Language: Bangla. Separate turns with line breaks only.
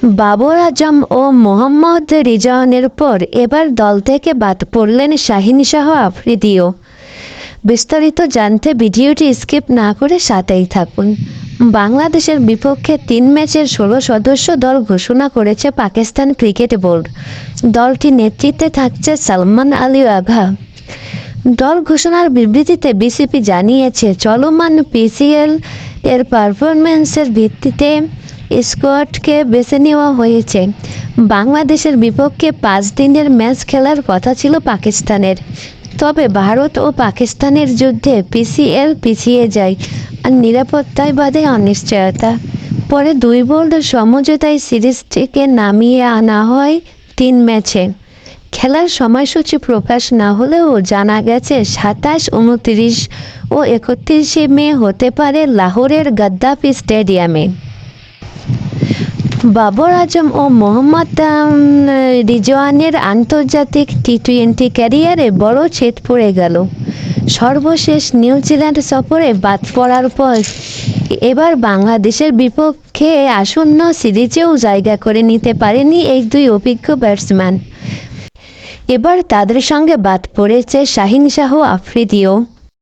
বাবর আজম ও মোহাম্মদ রিজওয়ানের পর এবার দল থেকে বাদ পড়লেন শাহিন শাহ আফ্রিদিও। বিস্তারিত জানতে ভিডিওটি স্কিপ না করে সাথেই থাকুন। বাংলাদেশের বিপক্ষে 3 ম্যাচের 16 সদস্য দল ঘোষণা করেছে পাকিস্তান ক্রিকেট বোর্ড। দলটি নেতৃত্বে থাকছে সালমান আলী আঘা। দল ঘোষণার বিবৃতিতে বিসিবি জানিয়েছে, চলমান পিসিএল এর পারফরম্যান্সের ভিত্তিতে স্কোয়াডকে বেছে নেওয়া হয়েছে। বাংলাদেশের বিপক্ষে 5 দিনের ম্যাচ খেলার কথা ছিল পাকিস্তানের, তবে ভারত ও পাকিস্তানের যুদ্ধে পিসিএল পিছিয়ে যায় আর নিরাপত্তায় বাদে অনিশ্চয়তা। পরে 2 বোর্ডের সমঝোতায় সিরিজটিকে নামিয়ে আনা হয় 3 ম্যাচে। খেলার সময়সূচি প্রকাশ না হলেও জানা গেছে 27, 29 ও 31 মে হতে পারে লাহোরের গাদ্দাফি স্টেডিয়ামে। বাবর আজম ও মোহাম্মদ রিজওয়ানের আন্তর্জাতিক টি-20 ক্যারিয়ারে বড় ছেদ পড়ে গেল। সর্বশেষ নিউজিল্যান্ড সফরে বাদ পড়ার পর এবার বাংলাদেশের বিপক্ষে আসন্ন সিরিজেও জায়গা করে নিতে পারেনি এই 2 অভিজ্ঞ ব্যাটসম্যান। এবার তাদের সঙ্গে বাদ পড়েছে শাহিন শাহ আফ্রিদিও।